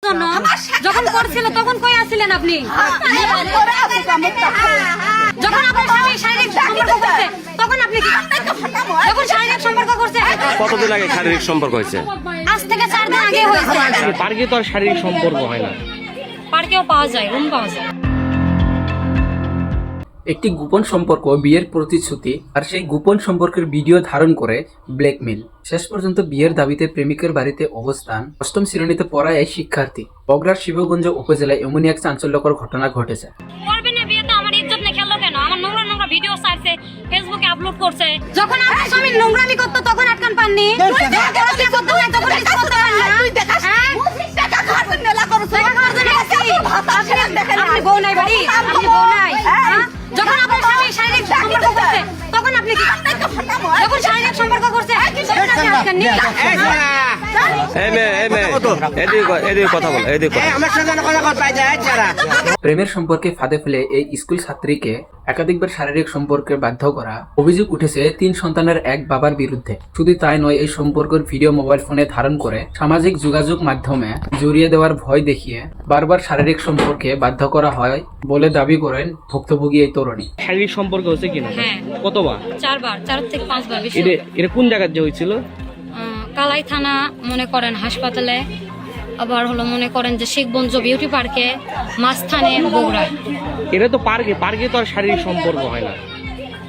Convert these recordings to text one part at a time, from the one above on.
জন্য যখন করছিল তখন কই আছিলেন আপনি? যখন আপনার স্বামী শারীরিক সম্পর্ক করছে তখন আপনি কি? যখন শারীরিক সম্পর্ক করছে কতদিন আগে শারীরিক সম্পর্ক হয়েছে? আজ থেকে 4 দিন আগে হয়েছে। পার্কে তো আর শারীরিক সম্পর্ক হয় না। পার্কেও পাওয়া যায়, রুম পাওয়া যায়। একটি গোপন সম্পর্ক, বিয়ের প্রতিশ্রুতি আর সেই গোপন সম্পর্কের ভিডিও ধারণ করে ব্ল্যাকমেল। শেষ পর্যন্ত বিয়ের দাবিতে প্রেমিকের বাড়িতে অবস্থান। 8ম শ্রেণীতে পড়া এই শিক্ষার্থী। বগুড়ার শিবগঞ্জ উপজেলায় এমনই এক চাঞ্চল্যকর ঘটনা ঘটেছে। করবে না বিয়ে তো আমার ইজ্জত নিয়ে খেললো কেন? আমার নোংরা নোংরা ভিডিও ছাড়ছে, ফেসবুকে আপলোড করছে। যখন আপনার স্বামী নোংরামি করতো তখন আটকান পাননি? তখন কিছু করতে পারেন না? আপনি বউ নাই বাড়ি? আপনি বউ নাই? যখন আপনার স্বামী শারীরিক সম্পর্ক করছে তখন আপনি কি? যখন শারীরিক সম্পর্ক করছে তখন আপনি আটকাননি? প্রেমের সম্পর্কে ফাঁদে ফেলে এই স্কুল ছাত্রীকে একাধিকবার শারীরিক সম্পর্কে বাধ্য করা অভিযোগ উঠেছে 3 সন্তানের এক বাবার বিরুদ্ধে। শুধু তাই নয়, এই সম্পর্কের ভিডিও মোবাইল ফোনে ধারণ করে সামাজিক যোগাযোগ মাধ্যমে জড়িয়ে দেওয়ার ভয় দেখিয়ে বারবার শারীরিক সম্পর্কে বাধ্য করা হয় বলে দাবি করেন ভুক্তভোগী এই তরুণী। শারীরিক সম্পর্ক হয়েছে কিনা? কতবার? 4 বার, 4 থেকে 5 বার বেশি। এটা কোন জায়গায় যে হয়েছিল? কালাই থানা, মনে করেন হাসপাতালে, আবার হলো মনে করেন যে শিখগঞ্জ বিউটি পার্কে, মাঝখানে বগুড়ায়। এটা তো পার্কে তো আর শারীরিক সম্পর্ক হয় না।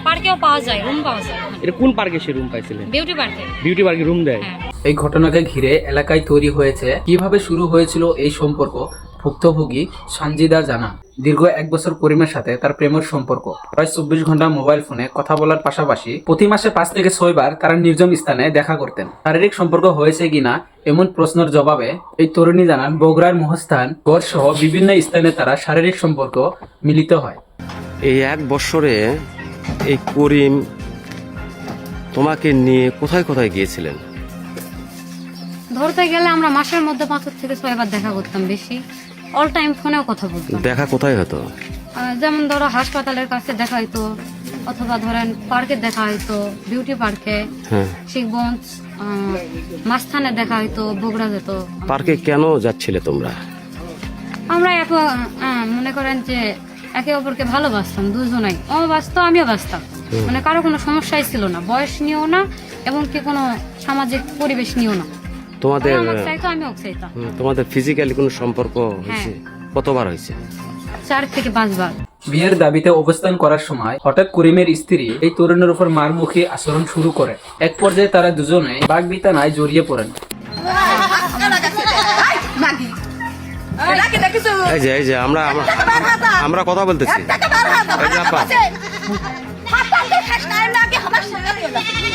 পার্কেও পাওয়া যায়, রুম পাওয়া যায়। এটা কোন পার্কে সে রুম পাইছিলেন? বিউটি পার্কে। বিউটি পার্কে রুম দেয়? হ্যাঁ। এই ঘটনাকে ঘিরে এলাকায় তৈরি হয়েছে। কিভাবে শুরু হয়েছিল এই সম্পর্ক, ভুক্তভোগী সঞ্জিদা জানান। দীর্ঘ 1 বছর করিমের সাথে তার প্রেমের সম্পর্ক। প্রায় 24 ঘন্টা মোবাইল ফোনে কথা বলার পাশাপাশি প্রতি মাসে 5 থেকে 6 বার তারা নির্জন স্থানে দেখা করতেন। শারীরিক সম্পর্ক হয়েছে কিনা এমন প্রশ্নের জবাবে এই তরুণী জানান, বগুড়ার মহস্থান গড় সহ বিভিন্ন স্থানে তারা শারীরিক সম্পর্ক মিলিত হয়। এই 1 বছরে এই করিম তোমাকে নিয়ে কোথায় কোথায় গিয়েছিলেন? ধরতে গেলে আমরা মাসের মধ্যে 5 থেকে 6 বার দেখা করতাম, বেশি অল টাইম ফোনেও কথা বলতাম। দেখা কোথায় হতো? যেমন ধরো হাসপাতালের কাছে দেখা হইতো, অথবা ধরেন পার্কে দেখা হইতো, বিউটি পার্কে, শিখগঞ্জ, মাঝখানে দেখা হইতো, বগুড়া যেত। পার্কে কেন যাচ্ছিলে তোমরা? আমরা মনে করেন যে একে অপরকে ভালোবাসতাম, দুজনাই। ও বাসতো, আমিও বাসতাম। মানে কারো কোনো সমস্যাই ছিল না, বয়স নিয়েও না, এবং কি কোনো সামাজিক পরিবেশ নিয়েও না। তোমাদের আমিও চাইতাম। তোমাদের ফিজিক্যালি কোনো সম্পর্ক হয়েছে? কতবার হয়েছে? 4 থেকে 5 বার। বিয়ের দাবিতে অবস্থান করার সময় হঠাৎ করিমের স্ত্রী এই তরুণের উপর মারমুখী আচরণ শুরু করে। এক পর্যায়ে তারা দুজনে বাগবিতণ্ডায় জড়িয়ে পড়েন। এই যে আমরা কথা বলতেছি। এই যে আপা,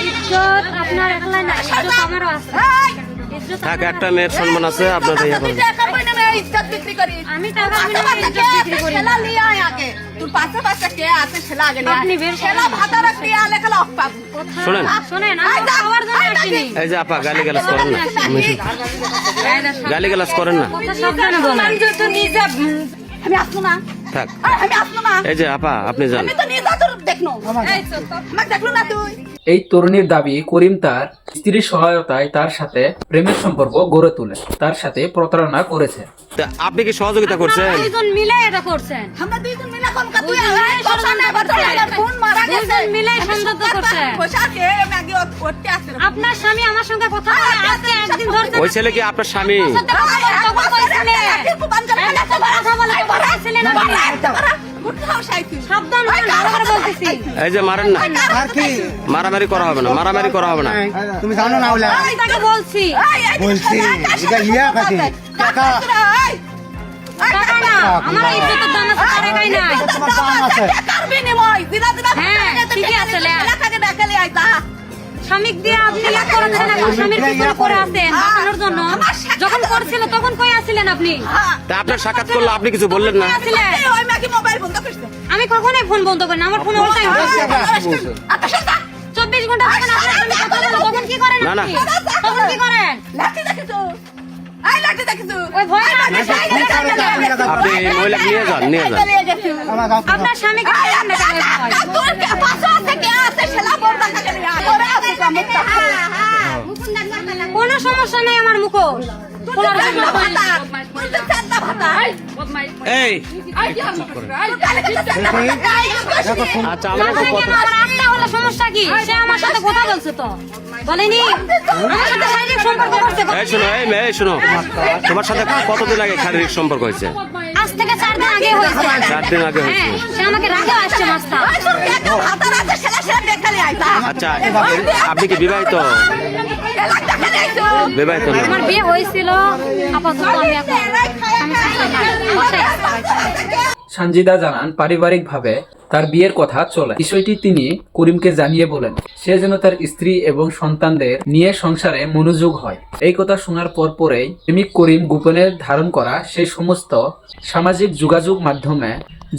ইজ্জত আপনার একলাই না, ইজ্জত আমারও আছে। থাক, একটা মেয়ের সম্মান আছে, আপনার ইয়া করবেন। আমি টাকা ইজ্জত বিক্রি করি না। আপনি বের শোনেন, শোনেন, আমি খাওয়ার জন্য আসিনি। এই যে আপা, গালিগালাজ করেন না, গালিগালাজ করেন না, কথা সাবধানে বলেন। আমি আসবো না, থাক। আমি আসবো না, এই যে আপা, আপনি যান। আমি তো নিয়ে যা, তোর দেখনো আমাকে দেখলো না তুই। এই তরুণীর দাবি, করিম তার স্ত্রীর সহায়তায় তার সাথে প্রেমের সম্পর্ক গড়ে তুলে তার সাথে প্রতারণা করেছে। তা আপনি কি সহযোগিতা করছেন? দুইজন মিলে এটা করছেন। আমরা দুইজন মিলে কোন কথা তুই দুইজন মিলে ষড়যন্ত্র করছিস, ফোন মারা গেছে, দুইজন মিলে ষড়যন্ত্র করছেন। বসাকে ম্যাগি করতে আসছে। আপনার স্বামী আমার সঙ্গে কথা বলে আজকে একদিন ধরতে ওই ছেলে কি আপনার স্বামী? তখন কইছিলেন কথা বলে বলেছিলেন আপনি। সাবধান হন, ভালো করে বলতেছি। এই যে মারেন না, মারামারি করা হবে না, মারামারি করা হবে না। তুমি জানো না ওলা আমি তাকে বলছি বলছি এটা ইয়া কাছে টাকা টাকা না, আমার ইজ্জতের দাম আছে, টাকাই নাই। তোমার দাম আছে হ্যাঁ, ঠিকই আছে, লে। স্বামীক দিয়ে আপনি ইয়া করেছেন, এখন স্বামীর পিছনে পড়ে আছেন বাঁচানোর জন্য। যখন করছিল তখন কই আছিলেন আপনি? তা আপনার সাক্ষাৎ করলো, আপনি কিছু বললেন না? আছিলেন? আমি কখনোই ফোন বন্ধ করি না, আমার ফোন ওটাই 24 ঘন্টা যখন আপনার সঙ্গে কথা বলো তখন কি করেন না, না। আপনি? তখন কি করেন? ওই ভয় না, আপনি এই মহিলাকে নিয়ে যান, নিয়ে যান। আপনার স্বামীকে বলেন না কেন কোনো সমস্যা নেই, আমার মুখোশ খোলার জন্য। এই আচ্ছা আমরা তো কথা আমার আত্মা হলো সমস্যা কি? সে আমার সাথে কথা বলছে তো, বলেনি? আমার সাথে শারীরিক সম্পর্ক করছে। এই শোনো, এই মেয়ে শোনো, তোমার সাথে কতদিন আগে শারীরিক সম্পর্ক হয়েছে? আজ থেকে 4 দিন আগে হয়েছে। 4 দিন আগে হয়েছে। হ্যাঁ, সে আমাকে রাখে আসছে মাস্টার। আচ্ছা, আপনি কি বিবাহিত? বিবাহিত না? আমার বিয়ে হয়েছিল, আপাতত আমি এখন বাসায় আছি। সঞ্জিদা জানান পারিবারিকভাবে তার বিয়ের কথা চলে। বিষয়টি তিনি করিমকে জানিয়ে বলেন সে যেন তার স্ত্রী এবং সন্তানদের নিয়ে সংসারে মনোযোগ হয়। এই কথা শোনার পরেই প্রেমিক করিম গোপনে ধারণ করা সেই সমস্ত সামাজিক যোগাযোগ মাধ্যমে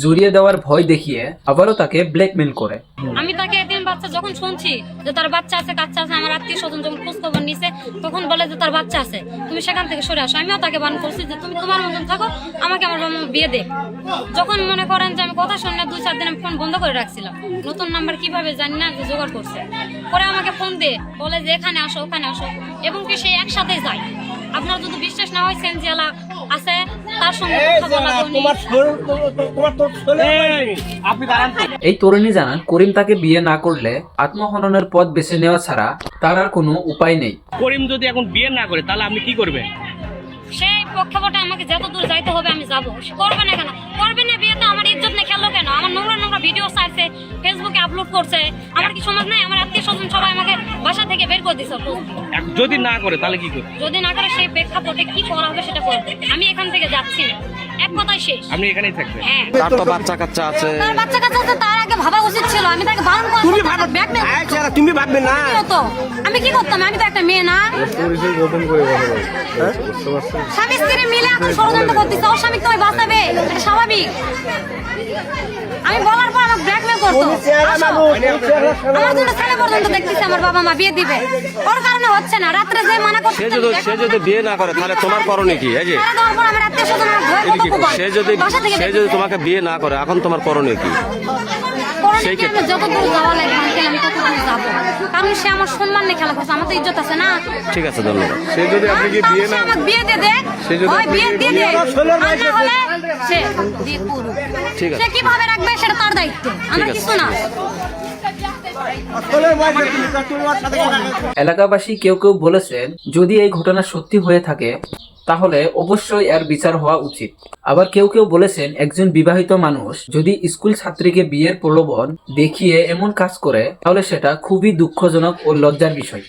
জড়িয়ে দেওয়ার ভয় দেখিয়ে আবারও তাকে ব্ল্যাকমেল করে। আমি তাকে একদিন বাচ্চা যখন শুনছি যে তার বাচ্চা আছে, কাচ্চা আছে, আমার আত্মীয় স্বজন যখন খোঁজ খবর নিছে তখন বলে যে তার বাচ্চা আছে, তুমি সেখান থেকে সরে আসো। আমিও তাকে বারণ করছি যে তুমি তোমার মতন থাকো, আমাকে আমার বাবা মা বিয়ে দে। যখন মনে করেন যে আমি কথা শুনে 2-4 দিন আমি ফোন বন্ধ করে রাখছিলাম, নতুন নাম্বার কিভাবে জানি না যে জোগাড় করছে, পরে আমাকে ফোন দিয়ে বলে যে এখানে আসো, ওখানে আসো, এবং কি সেই একসাথে যায়। আপনার যদি বিশ্বাস না হয়, সেনজিয়ালা আছে, তার সঙ্গে কথা বলা এই তরুণী জানান করিম তাকে বিয়ে না করলে আত্মহননের পথ বেছে নেওয়া ছাড়া তার আর কোনো উপায় নেই। করিম যদি এখন বিয়ে না করে তাহলে আপনি কি করবেন? সেই পক্ষপাতে আমাকে যত দূর যাইতে হবে আমি যাবো। সে করবে না কেন? করবে না বিয়ে তো আমার ইজ্জত নেই, খেলো কেন? আমার নোংরা নোংরা ভিডিও ছাড়ছে, ফেসবুকে আপলোড করছে, আমার কি সমাজ নাই? আমার আত্মীয় স্বজন সবাই আমাকে বাসা থেকে বের করে দিছে। যদি না করে তাহলে কি করবেন? যদি না করে সেই প্রেক্ষাপটে কি করা হবে সেটা করবে। আমি এখান থেকে যাচ্ছি না, এক কথাই শেষ। আপনি এখানেই থাকবেন? হ্যাঁ, তার তো বাচ্চা কাচ্চা আছে। তার বাচ্চা কাচ্চা আছে, তার আগে ভাবা উচিত ছিল। আমি তাকে বারণ করছি। তুমি ভাবো, তুমি ভাববে না। তো আমি কি করতাম? আমি তো একটা মেয়ে না। স্বামী স্ত্রী মিলে এখন ষড়যন্ত্র করতেছে, ওর স্বামী তোমায় বাঁচাবে, এটা স্বাভাবিক। আমি বলার পর আমাকে ব্ল্যাকমেল করতো। আসো। আমার জন্য ছেলে পর্যন্ত দেখতেছে, আমার বাবা মা বিয়ে দিবে, ওর কারণে হচ্ছে না। রাত্রে যে মানা করছে, সে যদি বিয়ে না করে তাহলে তোমার করণীয় কি? এই যে আমার আত্মীয় স্বজন আমার ভয় কত কোপায়। সে যদি তোমাকে বিয়ে না করে, এখন তোমার করণীয় কি? সেই ক্ষেত্রে যত দূর যাওয়া লাগে আমি তত দূর যাবো, কারণ সে আমার সম্মান নিয়ে খেলা করছে, আমার তো ইজ্জত আছে না। ঠিক আছে, ধন্যবাদ। সে যদি আপনাকে বিয়ে না আমাকে বিয়ে দিয়ে দে, হয় বিয়ে দিয়ে দে, আর না হলে সে বিয়ে করুক। ঠিক আছে। সে কিভাবে রাখবে সেটা তার দায়িত্ব, আমার কিছু না। এলাকাবাসী কেউ কেউ বলেছেন যদি এই ঘটনা সত্যি হয়ে থাকে তাহলে অবশ্যই এর বিচার হওয়া উচিত। আবার কেউ কেউ বলেছেন একজন বিবাহিত মানুষ যদি স্কুল ছাত্রীকে বিয়ের প্রলোভন দেখিয়ে এমন কাজ করে তাহলে সেটা খুবই দুঃখজনক ও লজ্জার বিষয়।